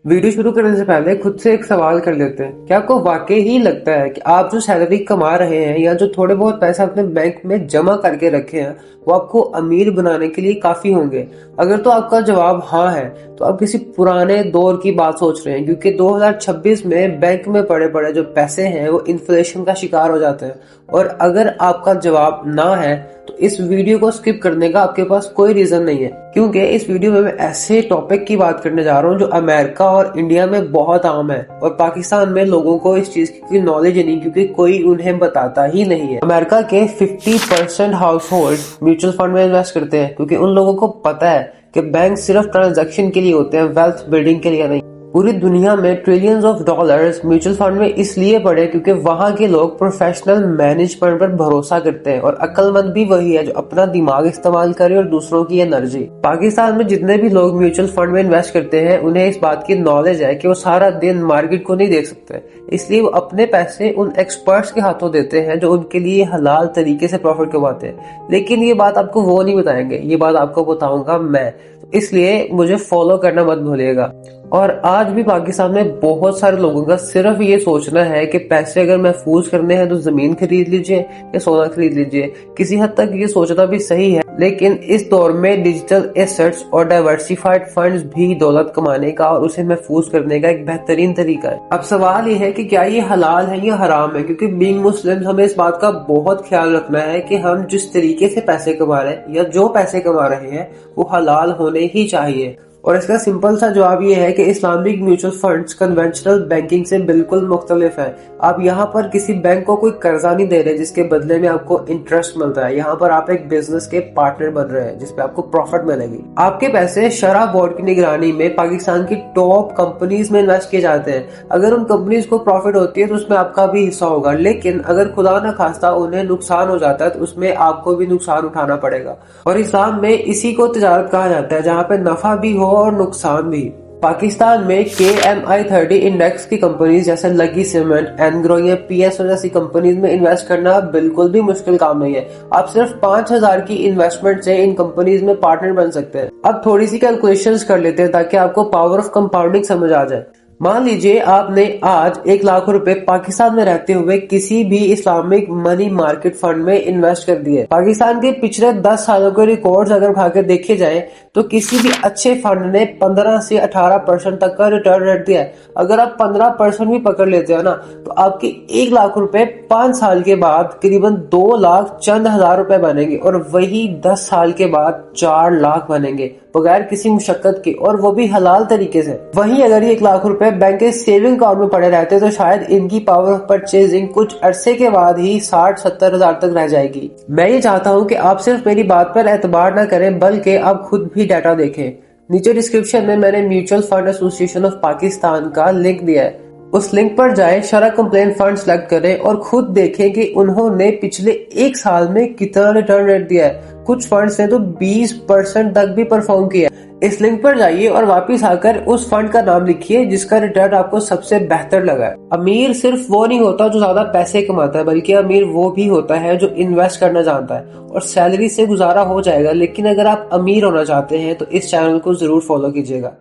Video शुरू करने से पहले खुद से एक सवाल कर लेते हैं, क्या आपको वाकई ही लगता है कि आप जो सैलरी कमा रहे हैं या जो थोड़े बहुत पैसे अपने बैंक में जमा करके रखे हैं वो आपको अमीर बनाने के लिए काफी होंगे? अगर तो आपका जवाब हाँ है तो आप किसी पुराने दौर की बात सोच रहे हैं, क्योंकि 2026 में बैंक में पड़े पड़े जो पैसे हैं वो इन्फ्लेशन का शिकार हो जाते हैं। और अगर आपका जवाब ना है तो इस वीडियो को स्किप करने का आपके पास कोई रीजन नहीं है, क्योंकि इस वीडियो में मैं ऐसे टॉपिक की बात करने जा रहा हूँ जो अमेरिका और इंडिया में बहुत आम है और पाकिस्तान में लोगों को इस चीज की नॉलेज नहीं, क्योंकि कोई उन्हें बताता ही नहीं है। अमेरिका के 50% हाउस होल्ड म्यूचुअल फंड में इन्वेस्ट करते हैं, क्योंकि उन लोगों को पता है कि बैंक सिर्फ ट्रांजैक्शन के लिए होते हैं, वेल्थ बिल्डिंग के लिए नहीं। पूरी दुनिया में trillions of dollars mutual fund में इसलिए पड़े क्योंकि वहां के लोग प्रोफेशनल मैनेजमेंट पर भरोसा करते हैं, और अक्लमंद भी वही है जो अपना दिमाग इस्तेमाल करे और दूसरों की एनर्जी। पाकिस्तान में जितने भी लोग म्यूचुअल फंड में इन्वेस्ट करते हैं उन्हें इस बात की नॉलेज है कि वो सारा दिन मार्केट को नहीं देख सकते, इसलिए वो अपने पैसे उन एक्सपर्ट्स के हाथों देते हैं जो उनके लिए हलाल तरीके से प्रॉफिट कमाते हैं। लेकिन ये बात आपको वो नहीं बताएंगे, ये बात आपको बताऊंगा मैं, इसलिए मुझे फॉलो करना मत भूलिएगा। और आज भी पाकिस्तान में बहुत सारे लोगों का सिर्फ ये सोचना है कि पैसे अगर महफूज करने हैं तो जमीन खरीद लीजिए या सोना खरीद लीजिए। किसी हद तक ये सोचना भी सही है, लेकिन इस दौर में डिजिटल एसेट्स और डाइवर्सिफाइड फंड्स भी दौलत कमाने का और उसे महफूज करने का एक बेहतरीन तरीका है। अब सवाल ये है कि क्या ये हलाल है या हराम है, क्योंकि बीइंग मुस्लिम हमें इस बात का बहुत ख्याल रखना है कि हम जिस तरीके से पैसे कमा रहे हैं या जो पैसे कमा रहे हैं वो हलाल होने ही चाहिए। और इसका सिंपल सा जवाब ये है कि Islamic mutual funds conventional banking से बिल्कुल मुख्तलिफ है। आप यहाँ पर किसी बैंक को कोई कर्जा नहीं दे रहे जिसके बदले में आपको इंटरेस्ट मिलता है, यहाँ पर आप एक बिजनेस के पार्टनर बन रहे हैं जिसपे आपको प्रॉफिट मिलेगी। आपके पैसे शरह बोर्ड की निगरानी में पाकिस्तान की टॉप कंपनीज में इन्वेस्ट किए जाते हैं। अगर उन कंपनीज को प्रॉफिट होती है तो उसमें आपका भी हिस्सा होगा, लेकिन अगर खुदा न खास्ता उन्हें नुकसान हो जाता है तो उसमें आपको भी नुकसान उठाना पड़ेगा। और इस्लाम में इसी को तिजारत कहा जाता है, जहाँ पे नफा भी हो और नुकसान भी। पाकिस्तान में KMI30 इंडेक्स की कंपनीज जैसे लगी सीमेंट, एनग्रो या PSO जैसी कंपनीज में इन्वेस्ट करना बिल्कुल भी मुश्किल काम नहीं है। आप सिर्फ 5,000 की इन्वेस्टमेंट से इन कंपनीज में पार्टनर बन सकते हैं। अब थोड़ी सी कैलकुलेशंस कर लेते हैं ताकि आपको पावर ऑफ कंपाउंडिंग समझ आ जाए। मान लीजिए आपने आज 1 लाख रुपए पाकिस्तान में रहते हुए किसी भी इस्लामिक मनी मार्केट फंड में इन्वेस्ट कर दिए। पाकिस्तान के पिछले 10 सालों के रिकॉर्ड्स अगर उठा के देखे जाए तो किसी भी अच्छे फंड ने 15 से 18% तक का रिटर्न रेट दिया है। अगर आप 15% भी पकड़ लेते हो ना तो आपके 1 लाख रुपए 5 साल के बाद करीबन 2 लाख चंद हजार रुपए बनेंगे, और वही 10 साल के बाद 4 लाख बनेंगे बगैर किसी मुशक्कत के, और वो भी हलाल तरीके से। वहीं अगर ये 1 लाख रुपए बैंक के सेविंग अकाउंट में पड़े रहते तो शायद इनकी पावर ऑफ परचेजिंग कुछ अरसे के बाद ही 60-70 हजार तक रह जाएगी। मैं ये चाहता हूँ कि आप सिर्फ मेरी बात पर एतबार न करें बल्कि आप खुद भी डाटा देखें। नीचे डिस्क्रिप्शन में मैंने mutual fund association of Pakistan का लिंक दिया है, उस लिंक पर जाएं, शरह कंप्लेन फंड सेलेक्ट करें और खुद देखें कि उन्होंने पिछले 1 साल में कितना रिटर्न रेट दिया है। कुछ फंड्स ने तो 20% तक भी परफॉर्म किया। इस लिंक पर जाइए और वापस आकर उस फंड का नाम लिखिए जिसका रिटर्न आपको सबसे बेहतर लगा है। अमीर सिर्फ वो नहीं होता जो ज्यादा पैसे कमाता है, बल्कि अमीर वो भी होता है जो इन्वेस्ट करना जानता है। और सैलरी से गुजारा हो जाएगा, लेकिन अगर आप अमीर होना चाहते हैं तो इस चैनल को जरूर फॉलो कीजिएगा।